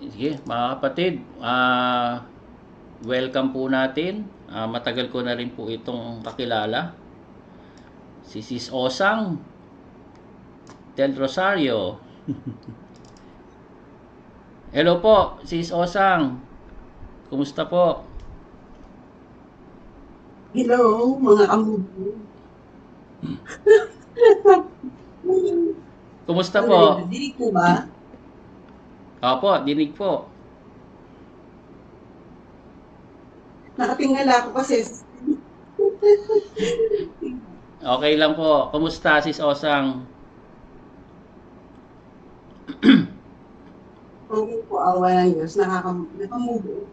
Sige, mga kapatid, welcome po natin. Matagal ko na rin po itong kakilala. Si Sis Osang del Rosario. Hello po, Sis Osang. Kumusta po? Hello, mga kamubo. Kumusta Ano rin, po? dinig po ba? Opo, dinig po. Nakatingala ako kasi. Okay lang po. Kumusta, Sis Osang? Okay po, awa ng Diyos. Nakamubo.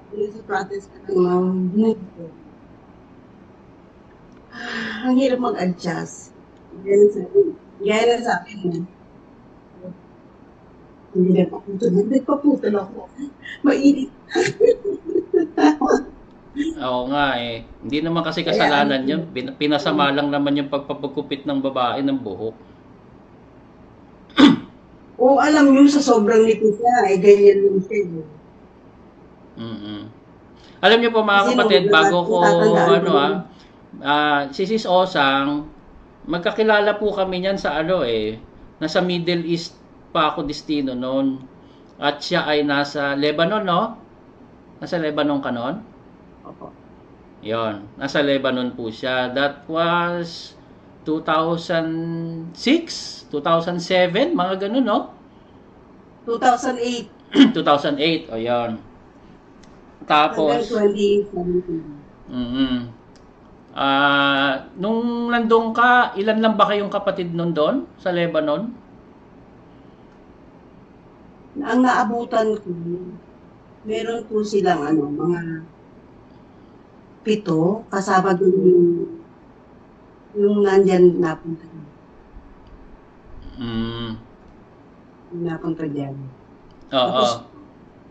Sa practice ka ng mga move ko. Ang hirap mag-adjust. Gaya sa akin. Hindi nagpaputol ako. Mainit. Oo nga eh. Hindi naman kasi Kaya kasalanan yun. Pinasama lang naman yung pagpapagupit ng babae ng buhok. O alam nyo, sa sobrang nipis niya, ganyan yung siya. Mm-mm. Alam niyo po mga Kasi kapatid, bago ko tatandaan ano ko, si Sis Osang, magkakilala po kami niyan sa nasa Middle East pa ako destino noon. At siya ay nasa Lebanon, no? Nasa Lebanon ka noon? Opo. Yon, nasa Lebanon po siya. That was 2006, 2007, mga ganun, no? 2008. 2008, o yon. Hanggang Tapos, 2017. nung nandun ka, ilan lang ba kayong kapatid nun doon sa Lebanon? Ang naabutan ko, meron po silang mga 7, kasama dun yung nandyan napunta. Napunta dyan. Oo. Tapos,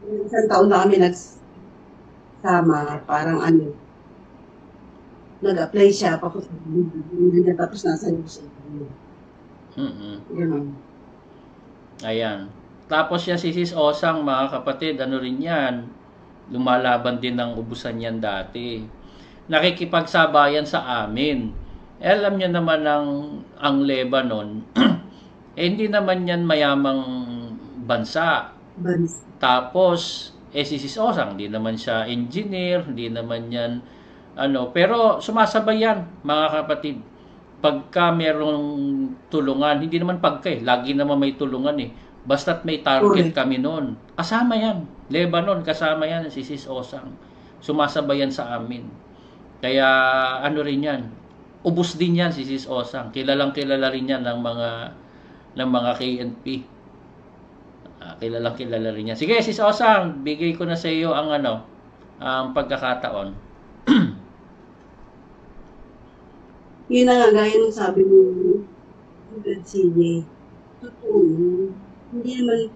isang taon na kami nagsama, parang nag-apply siya, tapos nasa USA. Ganun. Ayan. Tapos yan si Sis Osang, mga kapatid, ano rin yan, lumalaban din ng ubusan yan dati. Nakikipagsabayan sa amin. Alam niyo naman ang Lebanon, hindi naman yan mayamang bansa. Tapos, si Sis Osang, hindi naman siya engineer, hindi naman yan, pero sumasabay yan, mga kapatid. Pagka merong tulungan, hindi naman lagi naman may tulungan eh. Basta't may target kami noon. Kasama yan. Lebanon, kasama yan si Sis Osang. Sumasabayan sa amin. Kaya rin yan. Ubus din yan si Sis Osang. Kilalang kilala rin yan ng mga KNP. Kilalang kilala rin yan. Sige Sis Osang, bigay ko na sa iyo ang pagkakataon. Yun na nga, gaya ng sabi mo, sige, totoo, hindi naman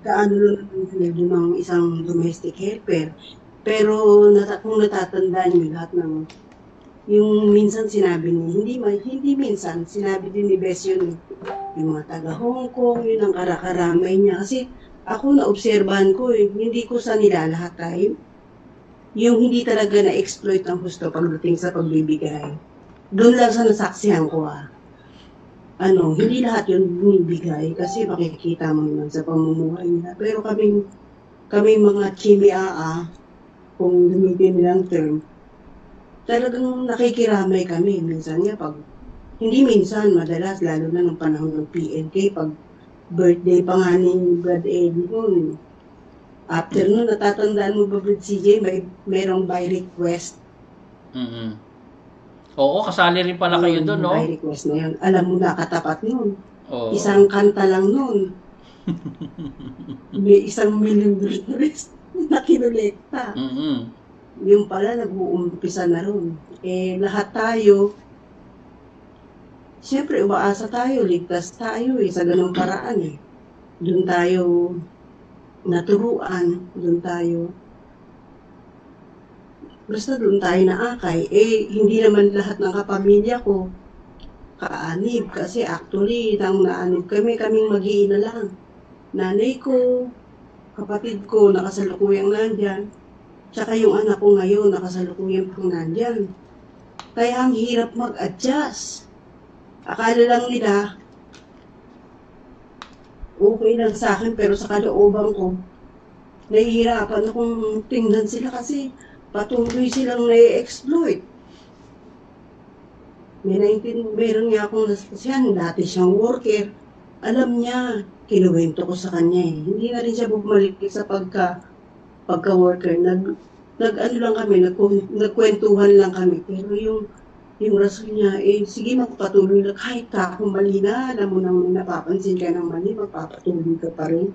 gaano lang ang level ng isang domestic helper. Pero kung natatandaan nyo lahat ng yung minsan sinabi niya, hindi minsan, sinabi din ni Bess yun, yung mga taga Hong Kong, yun ang karakaramay niya. Kasi ako naobserbahan ko, hindi ko sa nila lahat tayo. Yung hindi talaga na-exploit ng husto pagdating sa pagbibigay. Doon lang sa nasaksihan ko hindi lahat yun binibigay kasi makikita mo naman sa pamumuhay nila. Pero kami mga chimiaa, kung gamitin nilang term, talagang nakikiramay kami. Minsan nga madalas, lalo na ng panahon ng PNK, pag birthday pa nga ni Brad Eddie noon. After noon, natatandaan mo ba, Brad CJ, merong by request? Oo, kasali rin pala kayo doon, no? By request na yun. Alam mo na, katapat nun. Isang kanta lang nun. May $1 million na kinolekta. Yung pala, nag-uumpisa na ron. Lahat tayo, siyempre, umaasa tayo, ligtas tayo sa ganung paraan Doon tayo naturuan, basta doon tayo naakay. Hindi naman lahat ng kapamilya ko kaanib kasi actually nang naanib kaming mag-iina lang. Nanay ko, kapatid ko nakasalukuyang nandyan, tsaka yung anak ko ngayon nakasalukuyang pang nandyan. Kaya ang hirap mag-adjust. Akala lang nila, okay lang sa akin, pero sa kalooban ko, nahihirapan akong tingnan sila kasi patuloy silang na-exploit. Meron nga akong nasasyan, dati siyang worker. Alam niya, kinuwento ko sa kanya eh. Hindi na rin siya bumalik sa pagka-worker. Nag-ano lang kami, nagkwentuhan lang kami. Pero yung rason niya, sige magpatuloy lang. Kahit ako mali na, alam mo nang napapansin ka ng mali, magpapatuloy ka pa rin.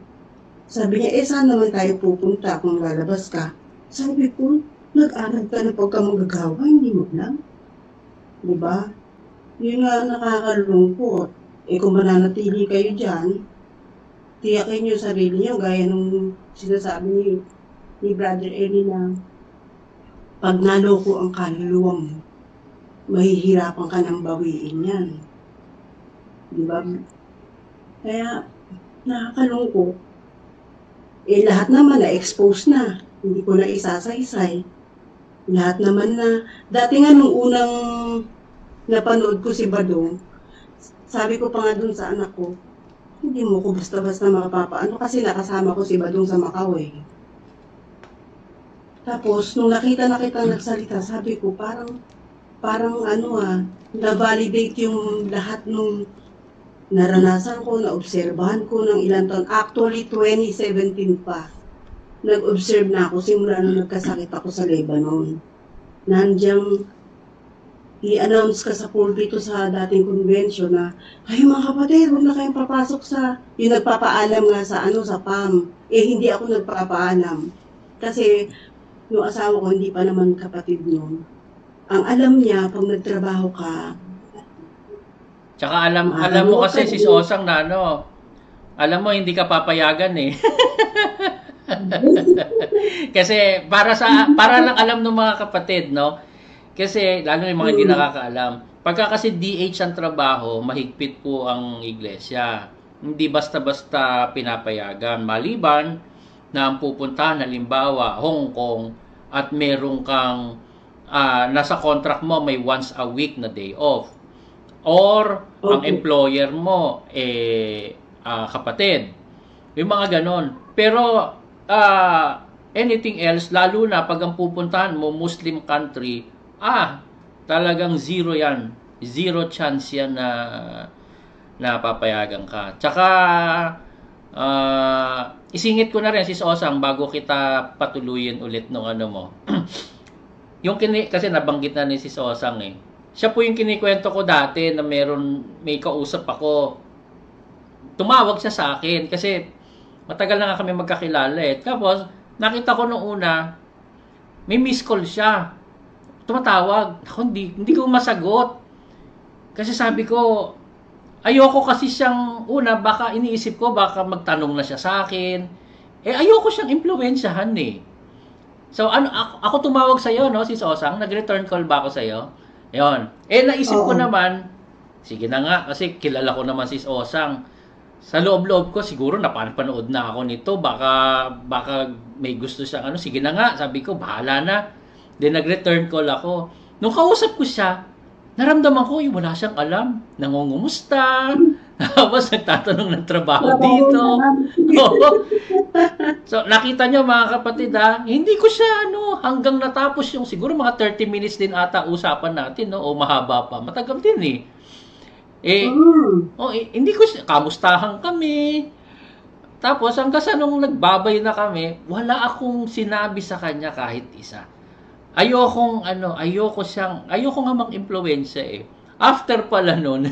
Sabi niya, saan naman tayo pupunta kung lalabas ka? Sabi ko, nag-aral ka na pagka magagawa, hindi mo lang. Diba? Yun nga nakakalungkot. Kung mananatili kayo dyan, tiyakin nyo sarili nyo, gaya nung sinasabi ni Brother Eli na pag naloko ang kaluluwa mo, mahihirapan ka ng bawiin yan. Diba? Kaya, nakakalungkot. Lahat naman na-expose na. Hindi ko na isasaysay. Lahat naman na, dati nga nung unang napanood ko si Badong, sabi ko pa nga dun sa anak ko, hindi mo ko basta-basta mapapaano kasi nakasama ko si Badong sa Macau eh. Tapos, nung nakita nagsalita, sabi ko, parang na-validate yung lahat nung naranasan ko, na-obserbahan ko ng ilang taon. Actually, 2017 pa. Nag-observe na ako simula nung nagkasakit ako sa Lebanon. Nandiyan, i-announce ka sa pulpito sa dating convention na, ay mga kapatid, huwag na kayong papasok sa, yung nagpapaalam nga sa PAM. Hindi ako nagpapaalam. Kasi, yung asawa ko, hindi pa naman kapatid nun. Ang alam niya, pag nagtrabaho ka, tsaka alam mo kasi si Osang na alam mo, hindi ka papayagan eh. Kasi para lang alam ng mga kapatid, no? Kasi lalo yung mga hindi nakakaalam. Pagka kasi DH ang trabaho, mahigpit po ang iglesia. Hindi basta-basta pinapayagan. Maliban na ang pupuntahan, halimbawa, Hong Kong, at meron kang nasa contract mo may once a week na day off. Or ang employer mo kapatid. Yung mga ganon. Pero anything else, lalo na pag ang pupuntahan mo Muslim country, talagang zero yan. Zero chance yan na papayagan ka. Tsaka isingit ko na rin, Sis Osang, bago kita patuluyin ulit nung ano mo. Kasi nabanggit na ni Sis Osang eh. Siya po yung kinikwento ko dati na may kausap ako. Tumawag siya sa akin kasi matagal na nga kami magkakilala eh. Tapos, nakita ko nung una, may miss call siya. Tumatawag. Ako, hindi ko masagot. Kasi sabi ko, ayoko kasi siyang, baka iniisip ko, baka magtanong na siya sa akin. Ayoko siyang impluwensyahan eh. So, ako tumawag sa'yo, no, Sis Osang? Nag-return call ba ako sa'yo? Yun. Naisip ko naman, sige na nga, kasi kilala ko naman Sis Osang. Sa loob-loob ko, siguro napanood na ako nito. Baka may gusto siya. Sige na nga, sabi ko, bahala na. Then nag-return call ako. Nung kausap ko siya, naramdaman ko, wala siyang alam. Nangungumusta. Tapos nagtatanong ng trabaho dito. So, nakita nyo mga kapatid hindi ko siya hanggang natapos yung siguro mga 30 minutes din ata usapan natin, o mahaba pa. Matagal din hindi ko siya, kamustahan kami. Tapos hanggang sa nung nagbabay na kami, wala akong sinabi sa kanya kahit isa. Ayoko nga mang-impluwensya eh. After pala nun,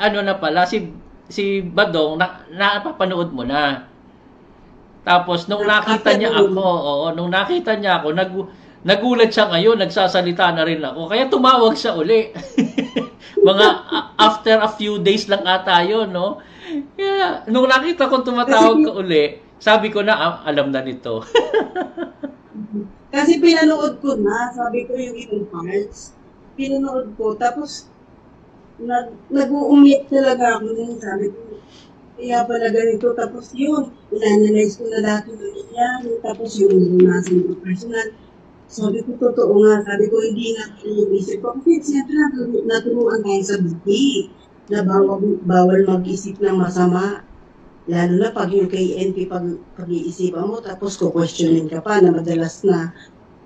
na pala, si Badong, napapanood mo na. Tapos, nung nakita niya ako, nagulat siya ngayon, nagsasalita na rin ako. Kaya tumawag siya uli. Mga after a few days lang ata yun, no? Kaya, nung nakita kong tumatawag ka uli, sabi ko na, alam na nito. Kasi pinanood ko na, sabi ko yung ibang parts. Pinanood ko, tapos nag-uumit talaga ako din, sabi ko, kaya pala ganito, tapos yun, in-analyze ko na lahat yung nangyayari, tapos yung naranasan ko personal. Sabi ko, totoo nga, sabi ko, hindi nga yung isip ko. Kasi siyempre, naturuan tayo sa buti na bawal mag-isip ng masama. Lalo na pag yung KNP pag-iisipan mo, tapos ko-questionin ka pa na madalas nga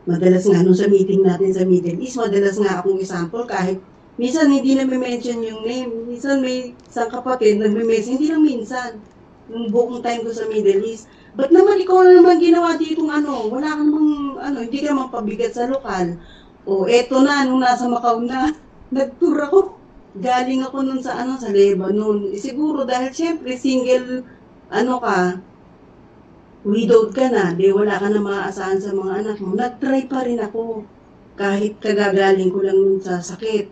nung sa meeting natin sa Middle East, madalas nga akong example kahit minsan hindi na mention yung name. Minsan may isang kapatid nagme-mention, hindi lang minsan. Nung buong time ko sa Middle East, ba't naman ikaw na naman ginawa ditong ano, wala ka namang ano, hindi ka naman pabigat sa lokal. O eto na, nung nasa Macau na, nag-tour ako. Galing ako nun sa ano, sa Lebanon. Siguro dahil syempre single, ano ka, widowed ka na, di wala ka na maaasahan sa mga anak mo. Nag-try pa rin ako. Kahit kagagaling ko lang nun sa sakit.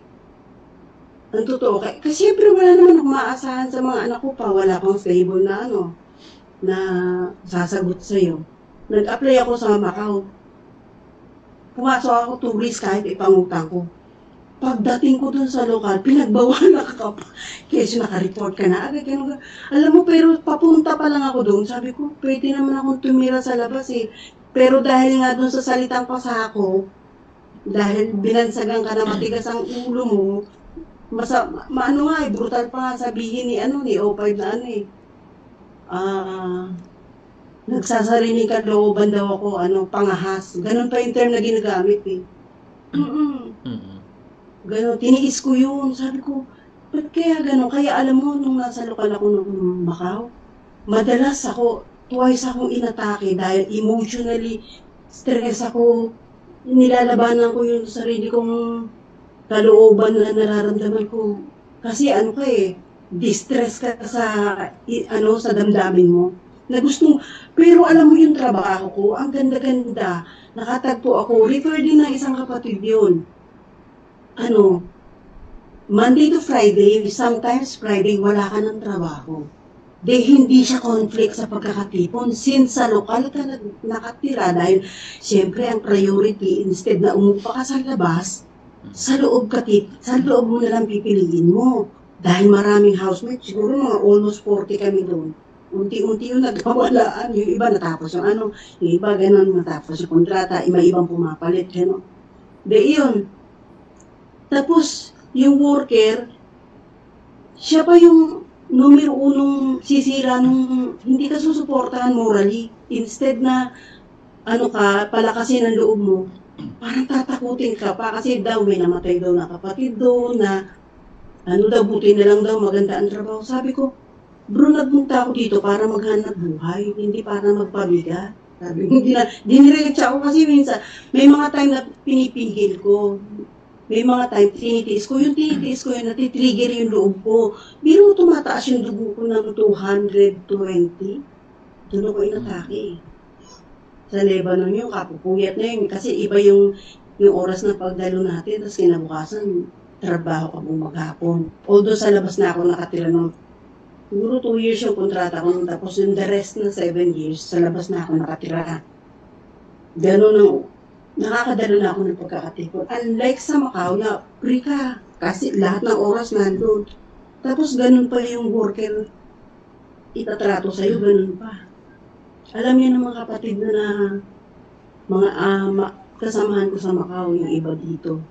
Ang totoo, kasi syempre wala naman akong maaasahan sa mga anak ko pa. Wala akong stable na ano, na sasagot sa'yo. Nag-apply ako sa Macau. Pumasok ako tourist kahit ipangutang ko. Pagdating ko dun sa lokal, pinagbawalan ka pa. Kasi naka-report ka na agad. Alam mo, pero papunta pa lang ako doon. Sabi ko, pwede naman akong tumira sa labas eh. Pero dahil nga dun sa salitang pasako, dahil binansagan ka na matigas ang ulo mo, maano nga eh, brutal pa nga sabihin ni O5 na ano eh. Nagsasariling ka looban daw ako, pangahas. Ganun pa yung term na ginagamit eh. Ganon, tiniis ko yun. Sabi ko, ba't kaya ganon? Kaya alam mo, nung nasa lokal ako ng Macau, madalas twice akong inatake dahil emotionally stress ako. Nilalabanan ko yung sarili kong kalooban na nararamdaman ko. Kasi distress ka sa damdamin mo. Na pero alam mo yung trabaho ko, ang ganda-ganda. Nakatagpo ako, refer din ng isang kapatid yun. Monday to Friday, sometimes Friday, wala ka ng trabaho. Hindi siya conflict sa pagkakatipon. Since sa lokal ka nakatira, dahil siyempre ang priority, instead na umupa ka sa labas, sa loob mo na lang pipiliin mo. Dahil maraming housemates, siguro mga almost 40 kami doon. Unti-unti yung nagkawalaan, yung iba natapos yung iba ganun, natapos yung kontrata, ibang pumapalit, gano'n. Yun. Tapos, yung worker, siya pa yung numero unong sisira nung hindi ka susuportahan morally. Instead na, palakasin ang loob mo, parang tatakutin ka pa kasi daw may namatay daw na kapatid doon na, buti na lang daw maganda ang trabaho. Sabi ko, bro, nagpunta ako dito para maghanap buhay, hindi para magpabigat. Sabi ko, diniretsa ako kasi minsan, may mga time na pinipigil ko. May mga time, tinitiis ko yun, natitrigger yung loob ko. Biro tumataas yung dugo ko ng 220. Doon ako inatake. Sa Lebanon yung kapupuyat na yun. Kasi iba yung oras na pagdalo natin, tapos kinabukasan, trabaho ka buong maghapon. Although sa labas na ako nakatira ng, siguro 2 years yung kontrata ko, tapos yung the rest na 7 years, sa labas na ako nakatira. Ganun nakakadalo na ako ng pagkakatipon. Unlike sa Macau na free ka, kasi lahat ng oras nandun. Tapos ganun pa yung worker itatrato sa'yo, ganun pa. Alam niyo ng mga kapatid na mga kasamahan ko sa Macau, yung iba dito.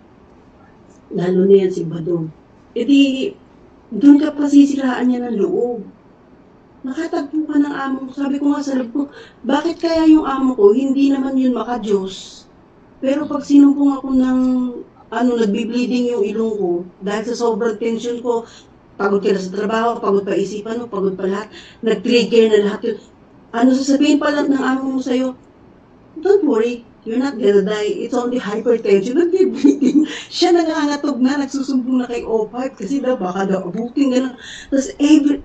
Lalo na yan si Badong. Doon ka pasisiraan niya ng loob. Nakatagpo ka ng amo ko. Sabi ko nga sa loob ko, bakit kaya yung amo ko, hindi naman yun maka-Diyos? Pero pag sinumpong ako ng, nagbi-bleeding yung ilong ko, dahil sa sobrang tension ko, pagod ka na sa trabaho, pagod pa isipan mo, pagod pa lahat, nag-trigger na lahat yun. Sasabihin pa lang ng amo mo sa'yo, don't worry, you're not gonna die, it's only hypertension, nag-bleeding. Siya nangangatog na, nagsusumbong na kay O5, kasi baka abutin, gano'n. Tapos,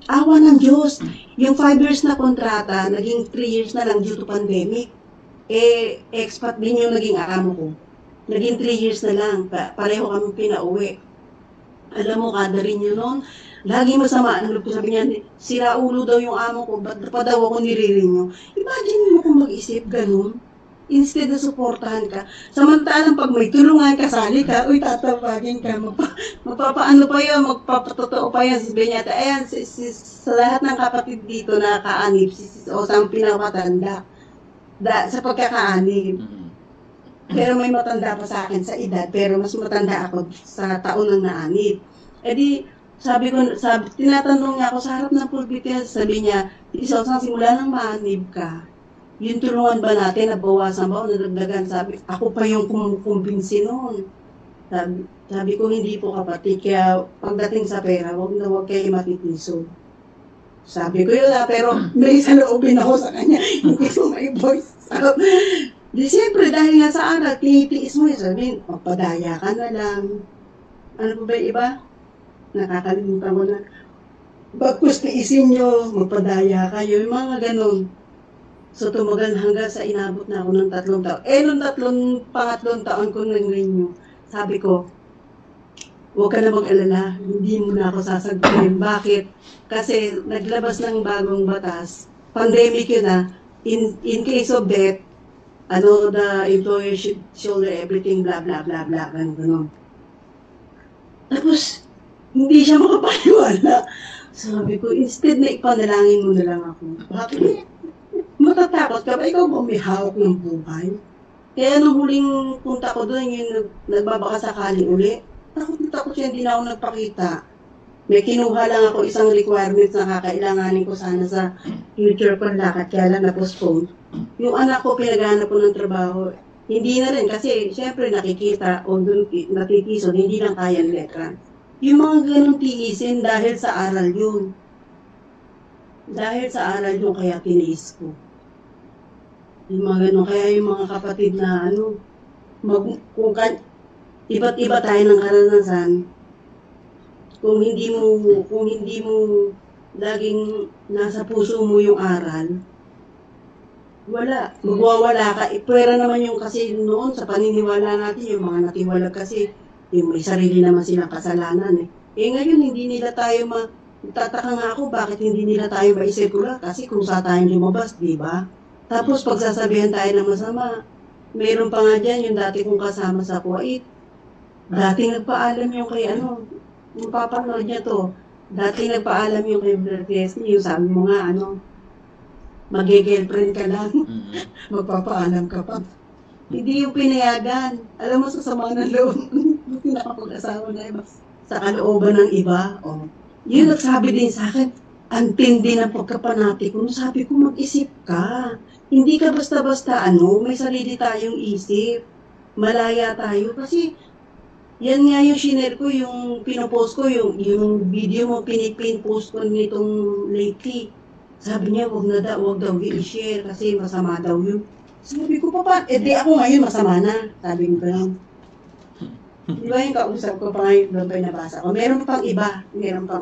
awa ng Diyos, yung 5 years na kontrata, naging 3 years na lang due to pandemic. Expat din yung naging amo ko. Naging 3 years na lang. Pareho kami pinauwi. Alam mo, kada rin yun noon. Lagi masama. Sabi niya, sira ulo daw yung amo ko. Ba't pa daw ako nire-renew? Imagine mo kung mag-isip ganun. instead na suportahan ka. Samantalang pag may tulungan, kasali ka, uy, tatawagin ka, mapapaano pa yun, magpapatotoo pa yun, si Benyata. Ayan, sa lahat ng kapatid dito na kaanib, si Sis Osang pinakatanda sa pagkakaanib. Pero may matanda pa sa akin sa edad, pero mas matanda ako sa taon ng naanib. E di, tinatanong niya ako sa harap ng pulpito, sabi niya, Sis Osang, simula nang maanib ka, yung tulungan ba natin, nabawasan ba o nadagdagan? Sabi, ako pa yung kumukumbinsi noon. Sabi ko, hindi po kapatid, kaya pagdating sa pera, huwag kayo matitiso. Sabi ko yun, pero may saloobin ako sa kanya, hindi ko may voice. Di siyempre, dahil nga sa aral, tinitiis mo, sabihin, magpadaya ka na lang. Ano po ba yung iba? Nakakalimutan mo na. Bagkus tiisin nyo, magpadaya kayo, yung mga ganun. So, tumagal hanggang sa inabot na ako ng 3 taon. Nung pangatlong taon ko nang renew, sabi ko, huwag ka na mag-alala, hindi mo na ako sasagutin. Bakit? Kasi naglabas ng bagong batas, pandemic yun na, in case of death, the employer should shoulder everything, blah, blah, blah, blah, ganun. Tapos, hindi siya makapaniwala. Sabi ko, instead na ipanalangin mo na lang ako. Bakit? Matatakot ka ba? Ikaw ba may hawak ng buhay? Kaya nung huling punta ko doon, yung nagbabaka sakali uli, takot siya, hindi na ako nagpakita. May kinuha lang ako isang requirements na kakailanganin ko sana sa future ko lakad, kaya lang na-postpone. Yung anak ko, pinaghanap ko ng trabaho, hindi na rin kasi syempre nakikita o doon natitiso, hindi lang kaya ng letra. Yung mga ganong tiisin dahil sa aral yun. Dahil sa aral yun, kaya tiniis ko. Yung mga ganun, kaya yung mga kapatid na iba't iba tayo ng karanasan, kung hindi mo laging nasa puso mo yung aral, magwawala ka. Pwera naman yung kasi noon sa paniniwala natin, yung mga natiwalag kasi, yung may sarili naman silang kasalanan eh. Ngayon hindi nila tayo tataka nga ako bakit hindi nila tayo maisirkula kasi kung sa tayong lumabas, di ba? Tapos pagsasabihan tayo ng masama, meron pa nga dyan yung dati kong kasama sa Kuwait. Dating nagpaalam yung kay yung papanood niya to, dating nagpaalam yung kay Brother Tessie, yung sabi mo nga mag-girlfriend ka lang, magpapaalam ka pa. Hindi yung pinayagan. Alam mo, sa sama ng loob, hindi nakapag-asawa na iba. Sa kalooban ng iba, yun nagsabi din sa akin, ang tindi ng pagkapanati ko. Sabi ko, mag-isip ka. Hindi ka basta-basta may sarili tayong isip. Malaya tayo. Kasi, yan nga yung shinare ko, yung pinopost ko, yung video mo, pinpost ko nitong lately. Sabi niya, wag daw i-share kasi masama daw yun. Sabi ko, papa, di ako ngayon masama na. Sabi ko lang. Di ba yung kausap ko pa ngayon, doon pa yung nabasa ko. Meron pang iba.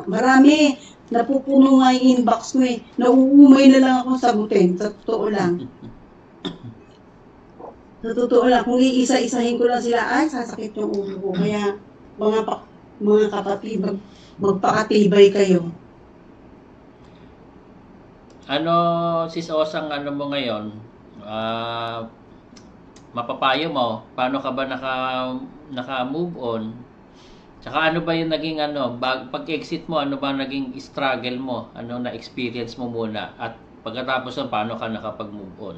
Marami. Napupuno nga yung inbox ko eh. Nauumay na lang ako sagutin. Sa totoo lang. Sa totoo lang. Kung iisa-isahin ko lang sila, ay, sasakit yung ulo ko. Kaya, mga kapatid, magpakatibay kayo. Sis Osang, mo ngayon? Mapapayo mo? Paano ka ba naka-move on? Tsaka ano ba yung naging pag-exit mo, ano ba naging struggle mo? Ano na-experience mo muna? At pagkatapos paano ka nakapag-move on?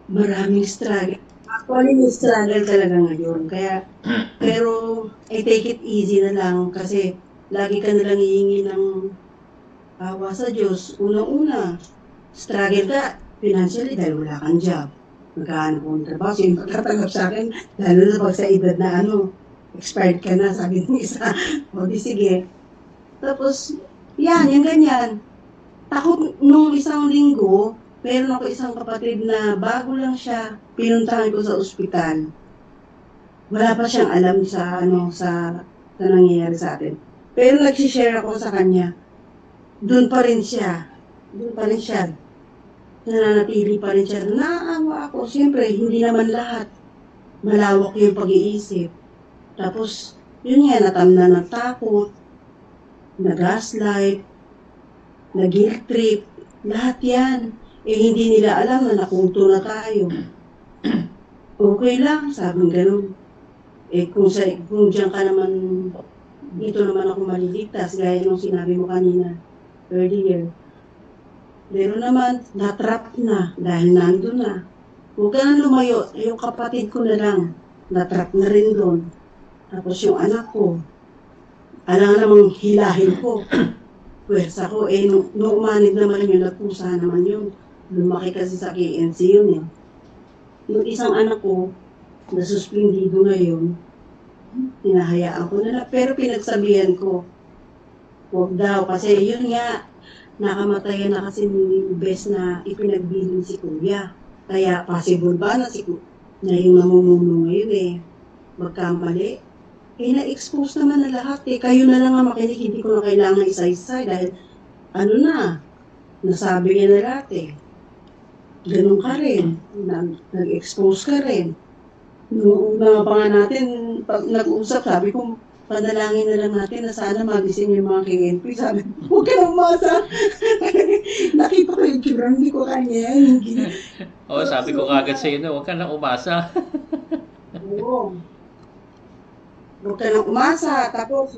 Maraming struggle. Actually, may struggle talaga ngayon. Pero I take it easy na lang kasi lagi ka nalang hihingi ng awa sa Diyos. Unang-una, struggle ka financially dahil wala kang job. Magkano kong trabaho, sino pagkatanggap sa akin, lalo na pag sa edad na expired ka na, sabi ng isa, di sige. Tapos, yung ganyan. Takot nung isang linggo, meron ako isang kapatid na bago lang siya, pinuntahan ko sa ospital. Wala pa siyang alam sa nangyayari sa atin. Pero nagsishare ako sa kanya, doon pa rin siya. Nananatili pa rin siya. Naawa ako. Siyempre, hindi naman lahat. Malawak yung pag-iisip. Tapos, yun nga, natamna ng takot, na gaslight, na guilt trip, lahat yan. hindi nila alam na nakunto na tayo. Okay lang, sabi gano'n. Kung diyan ka naman, dito naman ako maliligtas, gaya nung sinabi mo kanina, earlier. Pero naman, natrap na, dahil nandun na. Huwag ka na lumayo, yung kapatid ko na lang, natrap na rin doon. Tapos yung anak ko, alam namang hilahin ko. Pwersa ko, nung umanid naman yun, nagpusa naman yun. Lumaki kasi sa KNC yun eh. Yung isang anak ko, nasuspindido ngayon, hinahayaan ko na lang. Pero pinagsabihan ko, huwag daw. Kasi yun nga, nakamatayan na kasi ni best na ipinagbilin si Kuya. Kaya possible ba na na yung namumuno ngayon eh, magkamali? Na-expose naman na lahat eh. Kayo na lang ang makinig, hindi ko na kailangan isa-isa dahil nasabi niya na lahat eh. Ganun ka rin. Nag-expose ka rin. Noong mga pa nga natin, pag nag-uusap, sabi ko, panalangin na lang natin na sana magising yung mga KNP. Sabi ko, huwag ka nang umasa. Nakita ko yung tsura, hindi ko kanya. Oo, sabi ko kagad sa iyo, huwag ka nang umasa. Oo. Huwag ka nang umasa. Tapos,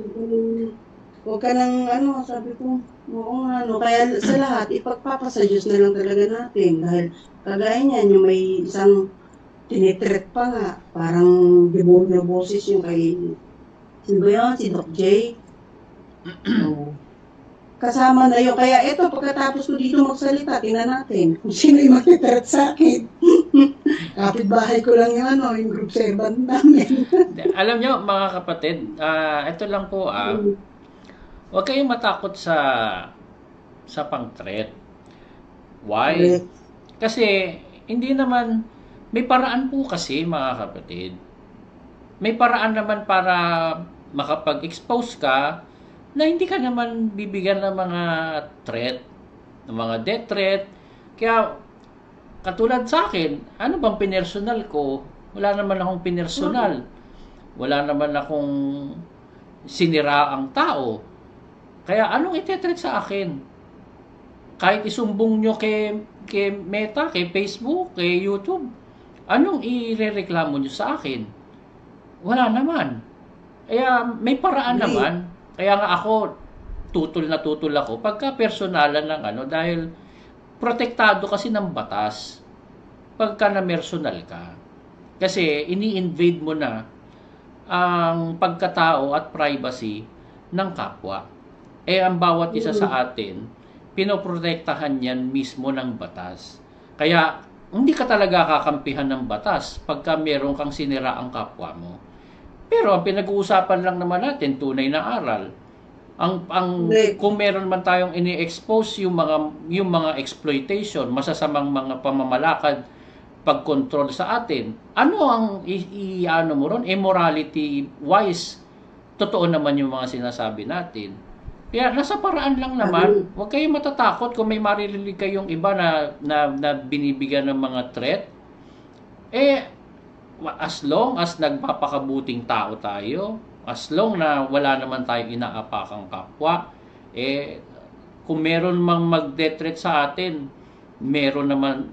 huwag ka nang, sabi ko, oo nga, kaya sa lahat, ipagpapasa Diyos na lang talaga natin. Dahil, kagaya niyan, yung may isang tinitret pa nga, parang demonyo boses yung kay, sino ba yun? Si Doc J. Kasama na yun. Kaya ito, pagkatapos ko dito magsalita, tingnan natin kung sino yung magtitret sa akin. Kapitbahay ko lang yung group servant namin. Alam nyo, mga kapatid, ito lang po, huwag kayong matakot sa pang-threat. Why? Kasi, hindi naman, may paraan po kasi, mga kapatid. May paraan naman para makapag-expose ka na hindi ka naman bibigyan ng mga threat, ng mga death threat. Kaya, katulad sa akin, ano bang pinersonal ko? Wala naman akong pinersonal. Wala naman akong sinira ang tao. Kaya anong ite-threat sa akin? Kahit isumbong nyo kay Meta, kay Facebook, kay YouTube, anong irereklamo nyo sa akin? Wala naman. Kaya may paraan naman. Kaya nga ako, tutol ako pagka personalan ng dahil protektado kasi ng batas pagka na personal ka. Kasi ini-invade mo na ang pagkatao at privacy ng kapwa. Ang bawat isa sa atin, pinoprotektahan yan mismo ng batas. Kaya, hindi ka talaga kakampihan ng batas pagka meron kang sinira ang kapwa mo. Pero ang pinag-uusapan lang naman natin, tunay na aral. Kung meron man tayong ini-expose yung mga exploitation, masasamang mga pamamalakad, pag-control sa atin, ano ang mo ron? Immorality wise, totoo naman yung mga sinasabi natin. Kaya nasa paraan lang naman. Huwag kayong matatakot kung may maririnig kayong iba na binibigyan ng mga threat. As long as nagpapakabuting tao tayo, as long na wala naman tayong inaapakang kapwa, kung meron mang mag-death threat sa atin, meron naman,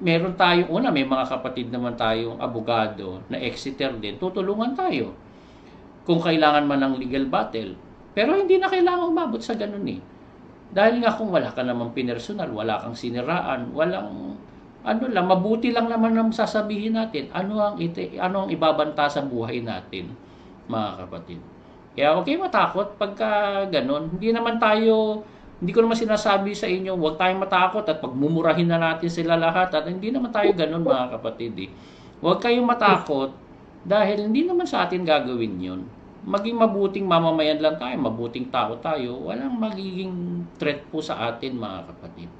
meron tayong, may mga kapatid naman tayong abogado na Exeter din, tutulungan tayo. Kung kailangan man ng legal battle. Pero hindi na kailangan umabot sa ganun eh. Dahil nga kung wala ka naman pinersonal, wala kang siniraan, walang, mabuti lang naman ang sasabihin natin, ano ang ibabanta sa buhay natin, mga kapatid. Kaya okay matakot pagka ganun. Hindi ko naman sinasabi sa inyo, huwag tayong matakot at pagmumurahin na natin sila lahat. At hindi naman tayo ganun, mga kapatid. Huwag kayong matakot dahil hindi naman sa atin gagawin yun. Maging mabuting mamamayan lang tayo, mabuting tao tayo, walang magiging threat po sa atin, mga kapatid.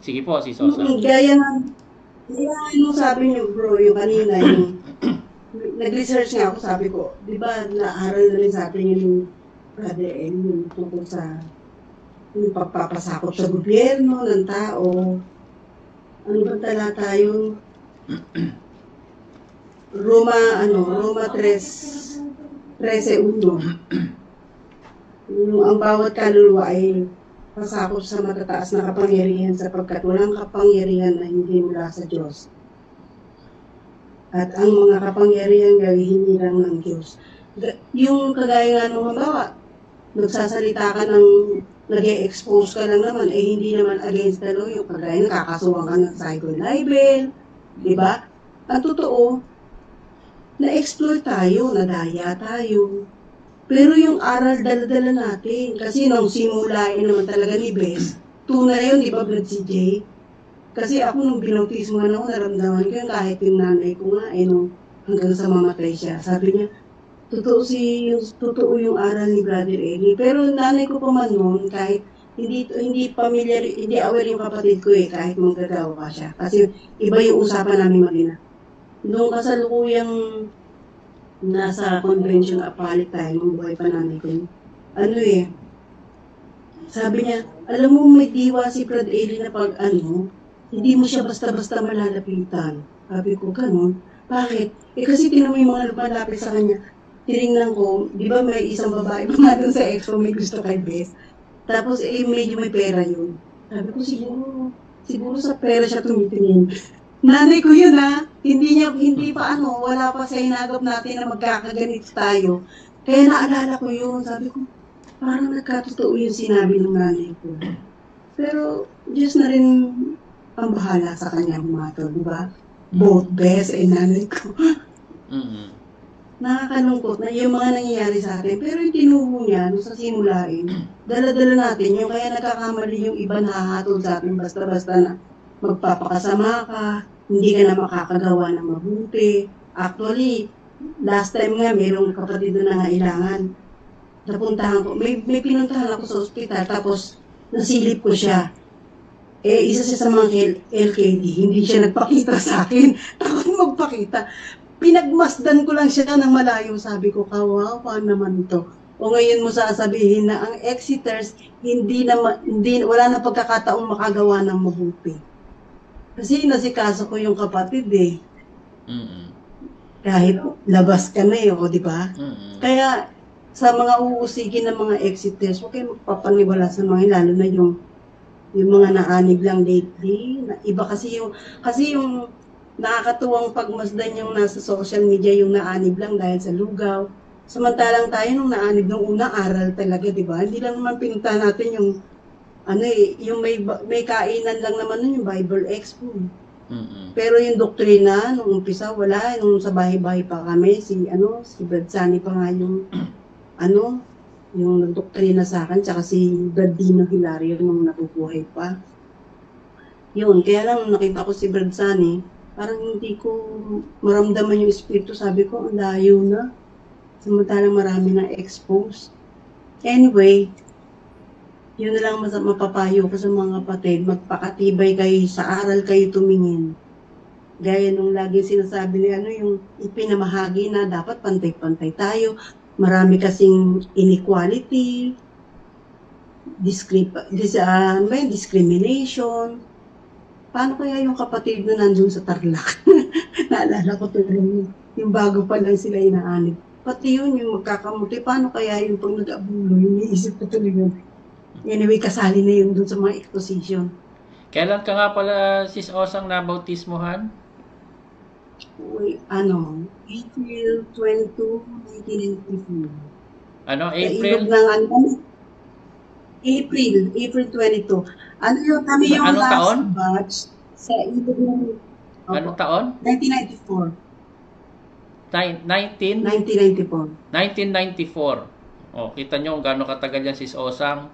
Sige po, si Sosa. Gaya nung sabi niyo, bro, yung kanina, nag-research nga ako, sabi ko, di ba, naaral na rin sa atin yung brother yung tungkol sa yung pagpapasakot sa gobyerno ng tao. Ano ba talata yung Roma 13:1. Ang bawat kaluluwa ay pasakop sa matataas na kapangyarihan sapagkat walang kapangyarihan na hindi mula sa Diyos. At ang mga kapangyarihan gawin lang ng Diyos. Yung kagaya nga nung halimbawa, nagsasalita ka ng nag-e-expose ka lang naman, eh hindi naman against the law, yung kagaya nakakasuhan ka ng cyber libel, di ba? Ang totoo, na-exploit tayo, nadaya tayo. Pero yung aral dala-dala natin, kasi nung simulain naman talaga ni Bes, tunay yun, di ba, Brad CJ? Kasi ako nung binautismo ako, naramdaman ko yung kahit yung nanay ko nga, nung hanggang sa mamatay siya. Sabi niya, totoo yung aral ni Brother Eli. Pero nanay ko pa man noon, kahit hindi familiar, hindi aware yung kapatid ko kahit manggagawa siya. Kasi iba yung usapan namin mag-ina. Noong kasalukuyang nasa convention appellate tayo, nung buhay pa nanay ko, sabi niya, alam mo may diwa si Brad Eli na pag hindi mo siya basta-basta malalapitan. Sabi ko, ganun. Bakit? Kasi tinan mo yung mga lumalapit sa kanya. Tinignan ko, di ba may isang babae pa nga doon sa expo may gusto kay Bes. Tapos medyo may pera yun. Sabi ko, siguro sa pera siya tumitingin. Nanay ko yun hindi pa wala pa sa hinagap natin na magkakaganit tayo. Kaya naalala ko yun, sabi ko, parang nagkatotoo yung sinabi ng nanay ko. Pero, Diyos na rin ang bahala sa kanya bumato, di ba? Both Bes and nanay ko. Nakakalungkot na yung mga nangyayari sa atin. Pero yung tinuho niya, nung sa simulain, dala-dala natin yung kaya nagkakamali yung iba nahahatol sa atin basta-basta na magpapakasama ka, hindi ka na makakagawa ng mabuti. Actually, last time nga, mayroong kapatid doon na ngailangan. Napuntahan ko, may pinuntahan ako sa ospital, tapos nasilip ko siya. Isa siya sa mga LKD, hindi siya nagpakita sa akin. Takot magpakita. Pinagmasdan ko lang siya ng malayo, sabi ko, kawawa naman to. O ngayon mo sasabihin na ang Exeters, wala na pagkakataong makagawa ng mabuti. Kasi nasikaso ko yung kapatid Kahit labas ka na di ba? Kaya sa mga uusigin ng mga Exeters, huwag kayo magpapaniwala sa mga lalo na yung mga naanib lang lately. Iba kasi yung nakakatuwang pagmasdan yung nasa social media yung naanib lang dahil sa lugaw. Samantalang tayo nung naanib nung una, aral talaga, di ba? Hindi lang naman pinunta natin yung yung may kainan lang naman nun, yung Bible Expo. Pero yung doktrina, nung umpisa, wala. Nung sa bahay-bahay pa kami, si Brad Sani pa nga yung, yung nagdoktrina sa akin, tsaka si Brad Dino Hilario nung nabubuhay pa. Yun, kaya lang nakita ko si Brad Sani, parang hindi ko maramdaman yung espiritu. Sabi ko, ang layo na. Samantalang marami na expose. Anyway, yun na lang mapapayo ko sa mga kapatid. Magpakatibay kayo, sa aral kayo tumingin. Gaya nung lagi sinasabi ni yung ipinamahagi na dapat pantay-pantay tayo. Marami kasing inequality, discrimination. Paano kaya yung kapatid na nandun sa Tarlac? Naalala ko tuloy yung bago pa lang sila inaanib. Pati yun, yung magkakamuti. Paano kaya yung pag nag-abulo? Yung iisip ko tuloy yun. Anyway, kasali na yun dun sa mga exposition. Kailan ka nga pala, Sis Osang, nabautismohan? April 22, 1994. April? April 22. Kami yung anong last taon? batch sa ilog ng... Anong taon? 1994. 1994. Kita nyo kung gaano katagal yan, Sis Osang.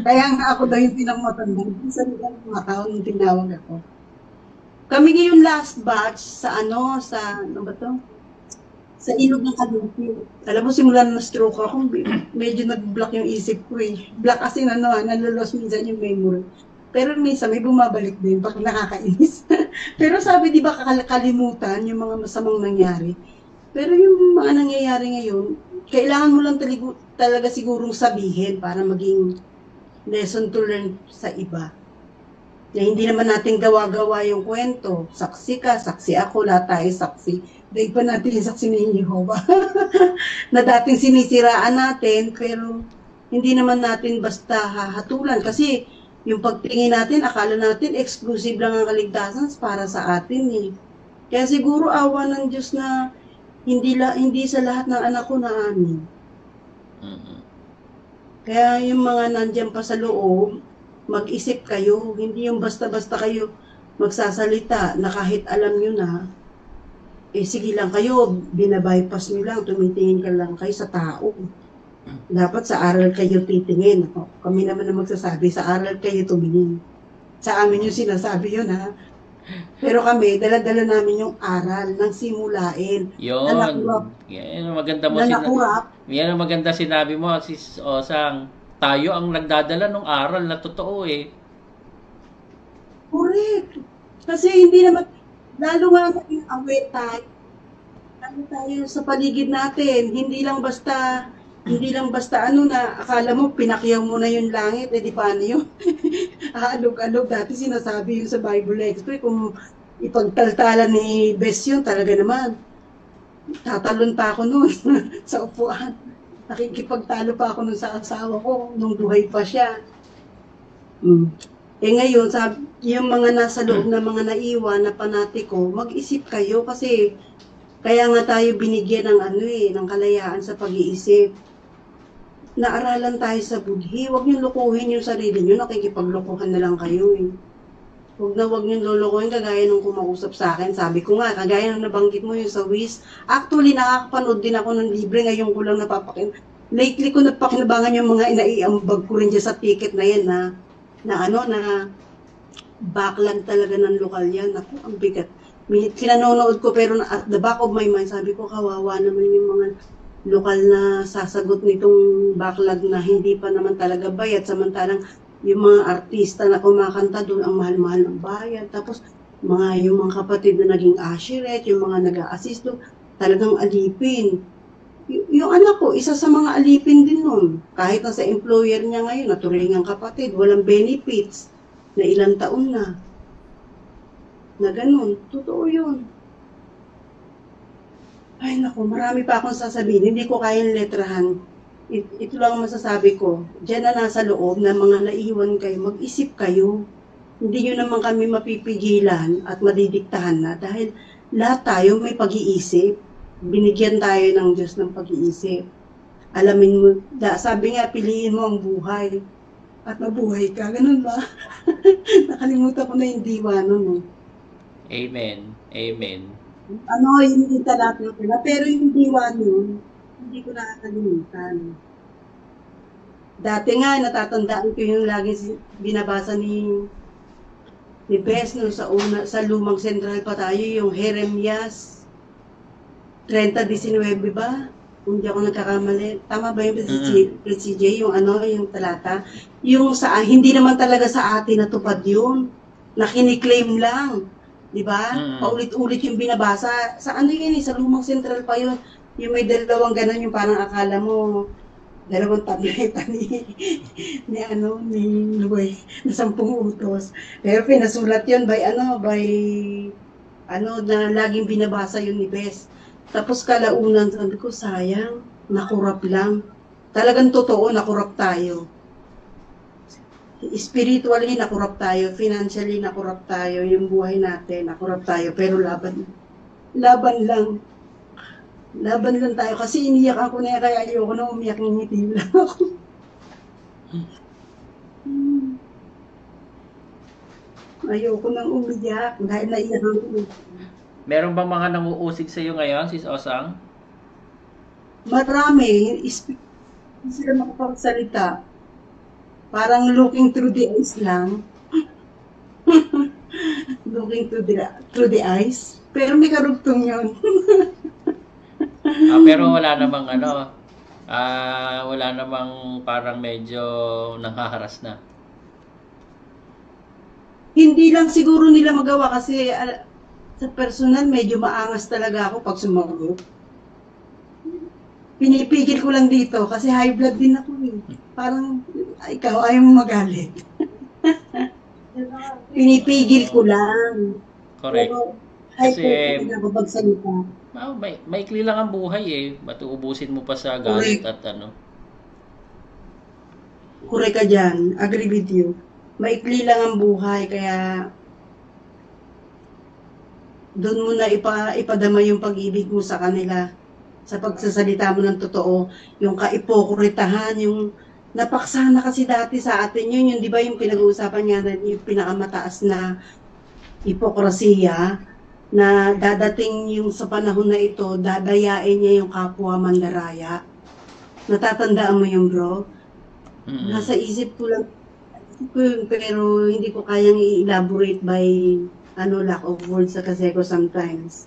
Kaya nga ako daw yung pinakamatanda. Sa mga taon yung tinawag ako. Kami ngayon last batch sa sa ilog ng Kalupi. Alam mo, simulan na stroke ako, medyo nag-block yung isip ko Block kasi nalolos minsan yung memory. Pero minsan may bumabalik din pag nakakainis. Pero sabi, di ba, kalimutan yung mga masamang nangyari. Pero yung mga nangyayari ngayon, kailangan mo lang talaga sigurong sabihin para maging lesson to learn sa iba. Na hindi naman natin gawa-gawa yung kwento. Saksi ka, saksi ako, lahat tayo saksi. Dahil pa natin yung saksi ni Jehovah. Na dating sinisiraan natin, pero hindi naman natin basta hahatulan kasi yung pagtingin natin, akala natin exclusive lang ang kaligtasan para sa atin eh. Kaya siguro awa ng Diyos na hindi sa lahat ng anak ko na amin. Kaya yung mga nandiyan pa sa loob, mag-isip kayo, hindi yung basta-basta kayo magsasalita na kahit alam nyo na, sige lang kayo, binabypass nyo lang, tumitingin ka lang kayo sa tao. Dapat sa aral kayo titingin. Kami naman na magsasabi, sa aral kayo tumingin. Sa amin yung sinasabi yun ha. Pero kami, dala-dala namin yung aral ng simulain. Yun. Yan ang maganda sinabi mo, Sis Osang. Tayo ang nagdadala ng aral na totoo eh. Correct. Kasi hindi naman, lalo nga naging aware tayo. Tayo sa paligid natin. Hindi lang basta akala mo pinakyaw mo na yung langit, di paano yun? Alog-alog, dati sinasabi yun sa Bible Expert, kung ipagtaltalan ni Bes yun, talaga naman, tatalon pa ako nun sa upuan. Nakikipagtalo pa ako nun sa asawa ko, nung buhay pa siya. Ngayon, yung mga nasa loob na mga naiwan na panatiko, mag-isip kayo kasi kaya nga tayo binigyan ng kalayaan sa pag-iisip. Naaralan tayo sa budhi, huwag niyong lukuhin yung sarili niyo, nakikipaglukuhan na lang kayo eh. Huwag niyong lulukuhin, kagaya nung kumausap sa akin, sabi ko nga, kagaya nung nabanggit mo yung sa WIS, actually nakakapanood din ako ng libre, ngayon ko lang lately ko napakinabangan yung mga inaiambag ko rin dyan sa ticket na yan na backlog talaga ng lokal yan, ako ang bigat. Kinanonood ko pero at the back of my mind, sabi ko kawawa naman yung mga lokal na sasagot nitong backlog na hindi pa naman talaga bayad, samantalang yung mga artista na kumakanta doon ang mahal-mahal ng bayad, tapos yung mga kapatid na naging usherette, yung mga nag-a-assist doon, talagang alipin. Yung anak ko, isa sa mga alipin din nun, kahit na sa employer niya ngayon, naturingang kapatid, walang benefits, na ilang taon na ganun, totoo yun. Ay naku, marami pa akong sasabihin. Hindi ko kayang letrahan. Ito lang masasabi ko. Diyan na nasa loob na mga naiwan kayo, mag-isip kayo. Hindi nyo naman kami mapipigilan at madidiktahan na dahil lahat tayo may pag-iisip. Binigyan tayo ng Diyos ng pag-iisip. Alamin mo, sabi nga, piliin mo ang buhay. At mabuhay ka. Ganun ba? Nakalimutan ko na yung diwa nun. Amen. Amen. Yung talat na pala. Pero yung diwa nun, hindi ko nakakalimutan. Dati nga, natatandaan ko yung lagi binabasa ni Bes no, sa lumang sentral pa tayo, yung Jeremias 30:19 ba? Kung di ako nagkakamali. Tama ba yung CJ, yung talata? Yung hindi naman talaga sa atin natupad yun. Na kiniklaim lang. Diba? Paulit-ulit yung binabasa. Sa sa lumang sentral pa yun. Yung may dalawang ganun, yung parang akala mo, dalawang tableta ni Noy, na 10 utos. Pero pinasulat yun na laging binabasa yun ni Bes. Tapos kalaunan, sabi ko, sayang, nakurap lang. Talagang totoo, nakurap tayo. Spiritually, nakurap tayo. Financially, nakurap tayo. Yung buhay natin, nakurap tayo. Pero laban lang. Laban lang tayo. Kasi iniyak ako na kaya ayoko na umiyak, ngiti lang ako. Ayoko nang umiyak dahil naiyak ako. Meron bang mga nanguusig sa iyo ngayon, Sis Osang? Marami. Hindi sila makapagsalita. Parang looking through the eyes lang. Looking through the eyes. Pero may karugtong yun. Pero wala namang wala namang parang medyo nanghaharas na. Hindi lang siguro nila magawa kasi sa personal medyo maangas talaga ako pag sumagot. Pinipigil ko lang dito kasi high blood din ako eh. Parang ikaw ayaw mo magalit. Pinipigil ko lang. Correct. Pero kasi magsalita. Maikli lang ang buhay eh. Ba't uubusin mo pa sa galit at correct ka dyan, agree with you. Maikli lang ang buhay, kaya doon mo na ipadama yung pag-ibig mo sa kanila. Sa pagsasalita mo ng totoo, yung kaipokuritahan, yung napaksa na kasi dati sa atin yun, yung di ba yung pinag-uusapan nga na yung pinakamataas na hipokrasiya, na dadating yung sa panahon na ito, dadayain niya yung kapwa mandaraya. Natatandaan mo yung bro? Nasa isip ko lang, pero hindi ko kayang i-elaborate by lack of words kasi ko sometimes.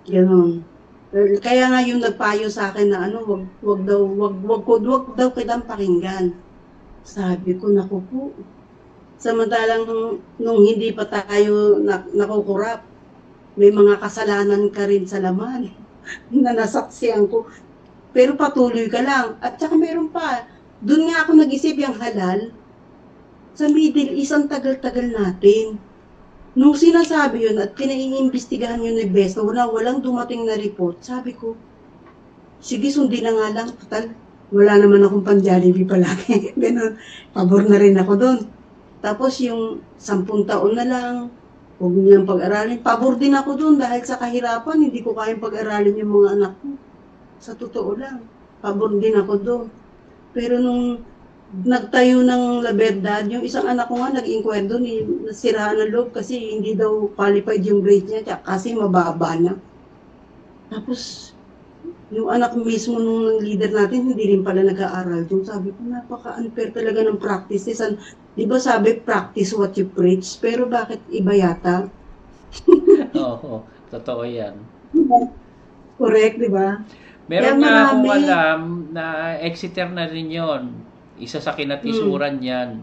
Ganun. Kaya nga yung nagpayo sa akin na wag daw kitang pakinggan. Sabi ko, naku po. Samantalang nung hindi pa tayo nakukurap, may mga kasalanan ka rin sa laman na nasaksihan ko. Pero patuloy ka lang. At saka meron pa, doon nga ako nag-isip yung halal. Sa Middle East, ang tagal-tagal natin. Nung sinasabi yun at pinaiimbestigahan yun ni Besto, walang dumating na report, sabi ko, sige, sundin na nga lang, total. Wala naman akong pang-Jollibee palagi. Ganun, pabor na rin ako doon. Tapos yung 10 taon na lang, huwag niyang pag-aralin. Pabor din ako doon dahil sa kahirapan, hindi ko kayang pag-aralin yung mga anak ko. Sa totoo lang, pabor din ako doon. Pero nung nagtayo ng La Verdad, yung isang anak ko nga nag-inquire doon, nasiraan ng loob kasi hindi daw qualified yung grade niya kasi mababa na. Tapos, yung anak mismo nung leader natin, hindi rin pala nag-aaral doon. Sabi ko, napaka-unfair talaga ng practices. Di ba sabi, practice what you preach? Pero bakit iba yata? Oo, totoo yan. Correct, di ba? Meron nga akong alam na Exeter na rin yon. Isa sa kinatisuran yan.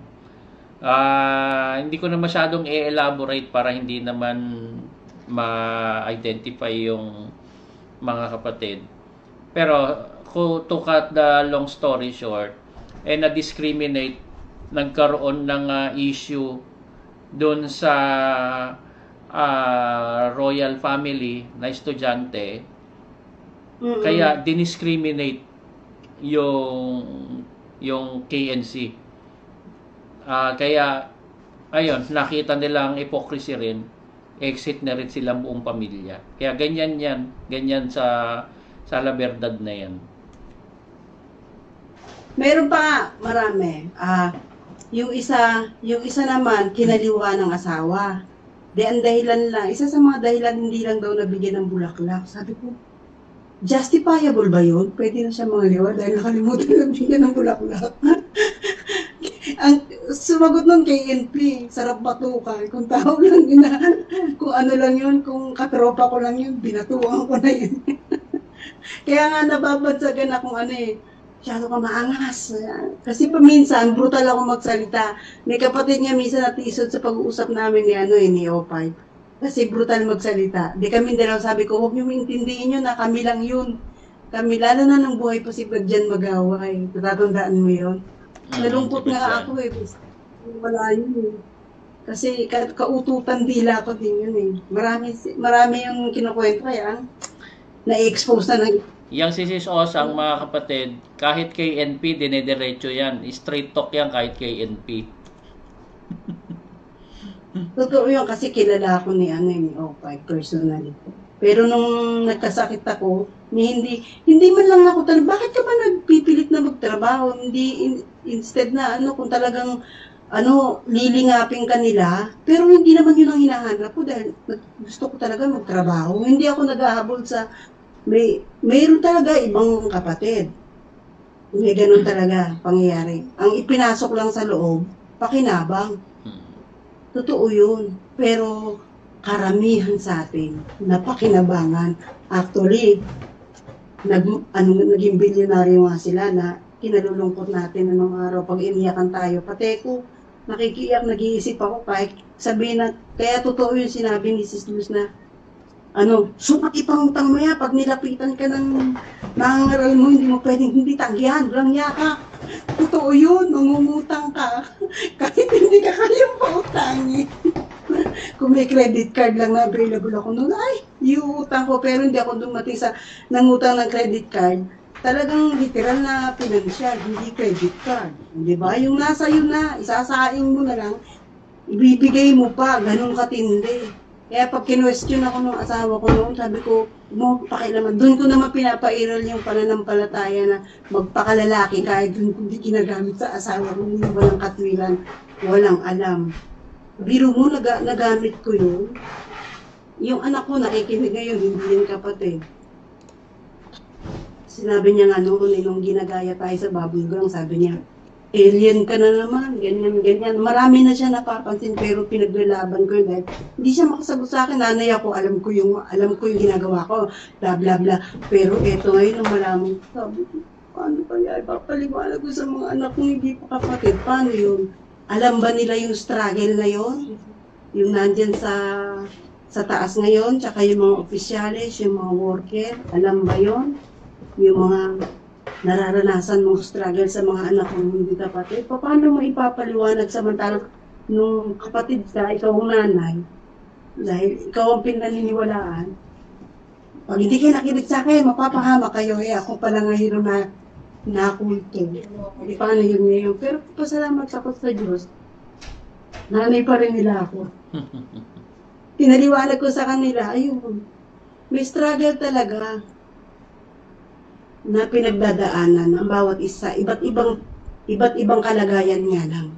Hindi ko na masyadong i-elaborate para hindi naman ma-identify yung mga kapatid. Pero to cut the long story short, na-discriminate, nagkaroon ng issue doon sa royal family na estudyante. Kaya diniscriminate yung KNC. Kaya ayun, nakita nilang hypocrisy rin, exit na rin silang buong pamilya. Kaya ganyan sa La Verdad na yan. Meron pa marami. Yung isa naman kinaliwa ng asawa. Ang dahilan lang, isa sa mga dahilan hindi lang daw nabigyan ng bulaklak. Sabi ko, justifiable ba yun? Pwede na siya mga liwa dahil nakalimutan na bigyan ng bulaklak. Ang sumagot nun kay NP, sarap batukan. Kung tao lang yun kung ano lang yun, kung katropa ko lang yun, binatukan ko na yun. Kaya nga nababadsagan akong masyado ka maangas. Kasi paminsan, brutal ako magsalita. May kapatid niya minsan natisod sa pag-uusap namin ni O5. Kasi brutal magsalita. Di kami dalaw sabi ko, huwag niyo maintindihin yun na kami lang yun. Kami, lalo na ng buhay po si Bagjan Magaway. Natatandaan mo yun? Nalungkot nga ako Wala yun Kasi kaututan dila ko din yun Marami yung kinukwento kaya na-expose na Yang Sis Osang, mga kapatid, kahit kay NP, dinediretso yan. Straight talk yan kahit kay NP. Totoo yun kasi kilala ako ni O5 personally. Pero nung nagkasakit ako, hindi man lang ako bakit ka ba nagpipilit na magtrabaho? Hindi, instead na kung talagang lilingapin ka nila, pero hindi naman yun ang hinahanap ko dahil gusto ko talaga magtrabaho. Hindi ako naghahabol sa, mayroon talaga ibang kapatid. May ganun talaga pangyayari. Ang ipinasok lang sa loob, pakinabang. Totoo yun. Pero karamihan sa atin, napakinabangan. Actually, naging bilyonaryo nga sila na kinalulungkot natin anong araw pag iniyakan tayo. Pati ko, nakikiyak, nag-iisip ako kahit sabihin na, kaya totoo yung sinabi ni Sis Luz na, sukat ipangutang mo yan, pag nilapitan ka ng nangangaral mo, hindi mo pwedeng hindi tanggihan, walang yaka. Totoo yun, mangungutang ka. Kahit hindi ka kayang pautangin. Kung may credit card lang na available ako noon, iuutang ko, pero hindi ako dumating sa nangutang ng credit card. talagang literal na financial, hindi credit card. Di ba? Yung nasa yun na, isasaing mo na lang, ibibigay mo pa, ganun katindi. Kaya pag kinwestiyon ako ng asawa ko noon, sabi ko, mo pakilaman. Doon ko naman pinapairal yung pananampalataya na magpakalalaki kahit doon ko hindi ginagamit sa asawa ko, yung walang katwiran, walang alam. Biro mo, nagamit ko yun. Yung anak ko nakikinig ngayon, hindi yung kapatid. Sinabi niya nga noon, nung ginagaya tayo sa bubblegum, sabi niya, alien ka na naman, ganyan, ganyan. Marami na siya napapansin, pero pinaglalaban ko yun dahil hindi siya makasagot sa akin. Nanay ako, alam ko yung ginagawa ko, bla bla bla. Pero eto ngayon, nung malaman ko, sabi ko, paano kaya? Ipapaliwanag ko sa mga anak kong hindi pa kapatid. Paano yun? Alam ba nila yung struggle na yun? Yung nandyan sa taas ngayon, tsaka yung mga opisyalis, yung mga worker, alam ba yun? Yung mga nararanasan mong struggle sa mga anak mong hindi kapatid, paano mo ipapaliwanag samantalang nung kapatid ka, ikaw ang nanay, dahil ikaw ang pinaniniwalaan, pag hindi kayo nakinig sa akin, mapapahama kayo, ako pala ngayon na nakulto. Hindi paano yun ngayon. Pero pasalamat ako sa Diyos, nanay pa rin nila ako. Pinaliwanag ko sa kanila, ayun, may struggle talaga na pinagdadaanan ng bawat isa, iba't ibang kalagayan nga lang.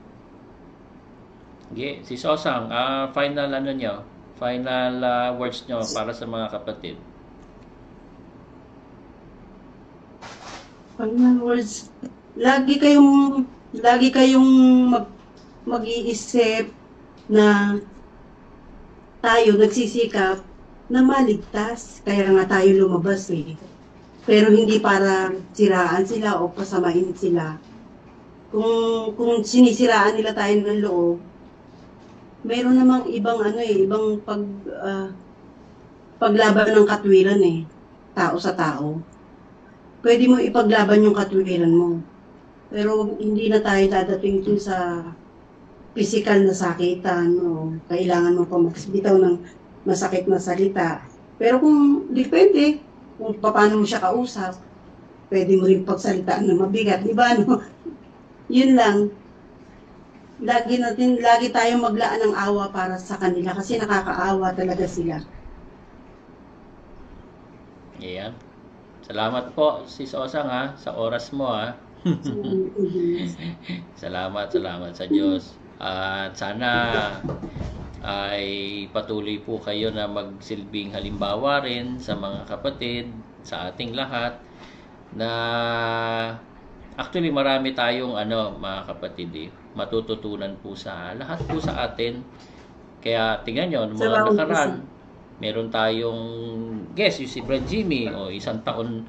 Okay, si Sosang, final final words nyo para sa mga kapatid. Final words, lagi kayong mag-iisip na tayo nagsisikap na maligtas, kaya nga tayo lumabas Pero hindi para siraan sila o pasamain sila. Kung sinisiraan nila tayo ng loob, meron namang ibang paglaban ng katwiran tao sa tao. Pwede mo ipaglaban yung katwiran mo. Pero hindi na tayo dadating dun sa physical na sakitan o kailangan mo pa magbitaw ng masakit na salita. Pero kung depende, kung paano mo siya kausap, pwede mo rin pagsalitaan na mabigat, di ba? No? Yun lang. Lagi tayong maglaan ng awa para sa kanila kasi nakakaawa talaga sila. Ayan. Salamat po, Sis Osang sa oras mo Salamat sa Diyos. At sana ay patuloy po kayo na magsilbing halimbawa rin sa mga kapatid, sa ating lahat, na actually marami tayong mga kapatid matututunan po sa lahat po sa atin. Kaya tingnan nyo, mga nakaraan, meron tayong guest, yung si Brad Jimmy, isang taon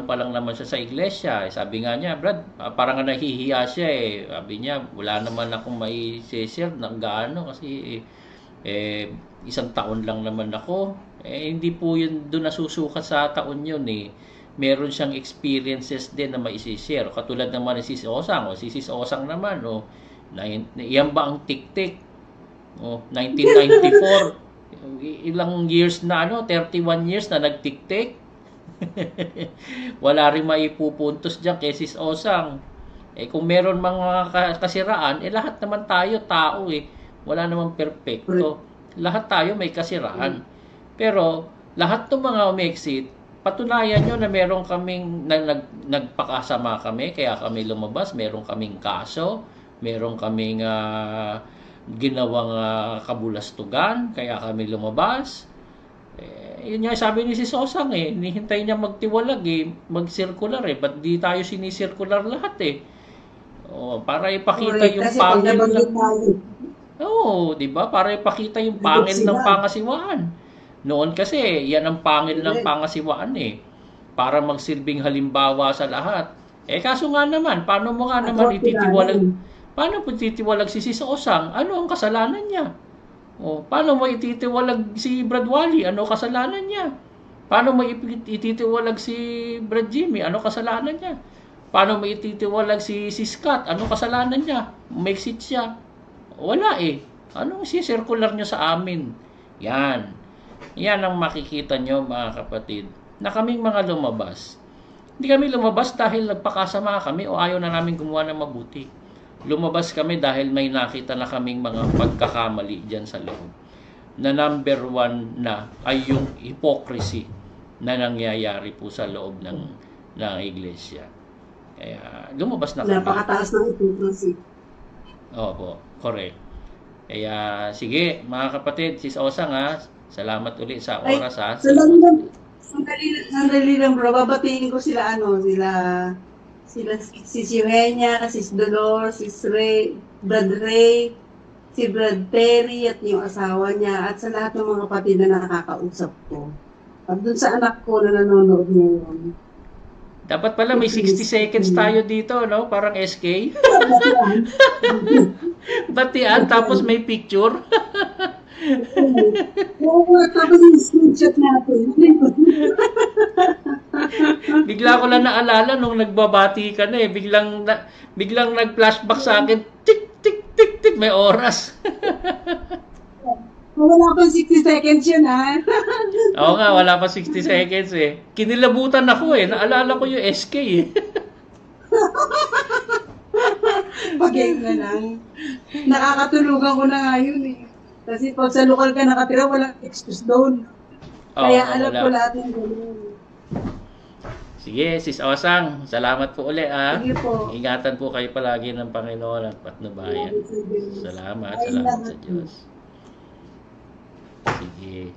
pa lang naman siya sa iglesia. Sabi nga niya, Brad, parang nahihiya siya Sabi niya, wala naman akong mai-share ng gaano kasi isang taon lang naman ako. Hindi po yun doon nasusukat sa taon yun Meron siyang experiences din na mai-share. Katulad naman ni Sis Osang. Si Sis Osang naman, yan ba ang tik-tik? 1994. Ilang years na 31 years na nagtik-tik. Wala rin maipupuntos dyan kay Sis Osang. Kung meron mga kasiraan, lahat naman tayo tao Wala namang perfecto. Lahat tayo may kasiraan. Pero lahat ng mga umexit, patunayan nyo na meron kaming nagpakasama kami, kaya kami lumabas, meron kaming kaso, meron kaming ginawang kabulastugan, kaya kami lumabas. Yun nga sabi ni si Sosang hinihintay niya magtiwalag mag-circular ba't di tayo sinisircular lahat para ipakita yung pangil di ba? Para ipakita yung pangil ng pangasiwaan. Noon kasi yan ang pangil ng pangasiwaan para magsilbing halimbawa sa lahat. Kaso nga naman, paano mo nga naman ititiwalag? Paano po ititiwalag si Sosang? Ano ang kasalanan niya? Paano mo ititiwalag si Brad Wally? Ano kasalanan niya? Paano mo ititiwalag si Brad Jimmy? Ano kasalanan niya? Paano mo ititiwalag si Scott? Ano kasalanan niya? May seat siya. Wala Anong si-circular niyo sa amin? Yan ang makikita nyo mga kapatid. Na kaming mga lumabas Hindi kami lumabas dahil nagpakasama kami o ayaw na namin gumawa ng mabuti. Lumabas kami dahil may nakita na kaming mga pagkakamali dyan sa loob. Na number one na ay yung hypocrisy na nangyayari po sa loob ng iglesia. Kaya lumabas na kami. Napakataas ng hypocrisy. Opo, correct. Kaya sige, mga kapatid, Sis Osang ha, salamat ulit sa oras ha. Sandali lang bro, babatiin ko sila Sis Eugenia, Sis Dolores, Sis Ray, Brad Ray, si Brad Terry at yung asawa niya at sa lahat ng mga kapatid na nakakausap ko. At dun sa anak ko na nanonood ngayon. Dapat pala may 60 seconds tayo dito, no? Parang SK. Batian, tapos may picture. Oo, tapos yung screenshot natin. Bigla ko lang naalala nung nagbabati ka na eh. Biglang nag-flashback sa akin. Tik, tik, tik, tik. May oras. Wala pang 60 seconds yun, ha? Oo nga, wala pa 60 seconds eh. Kinilabutan ako eh. Naalala ko yung SK eh. Pag-game na lang. Nakakatulugan ko na nga yun eh. Kasi pag sa lokal ka nakatira, walang excuse doon. Kaya alam ko lahat ng gano'n. Sige, Sis Osang, salamat po ulit ha. Sige po. Ingatan po kayo palagi ng Panginoon at patnubayan. Salamat sa Diyos. Sige.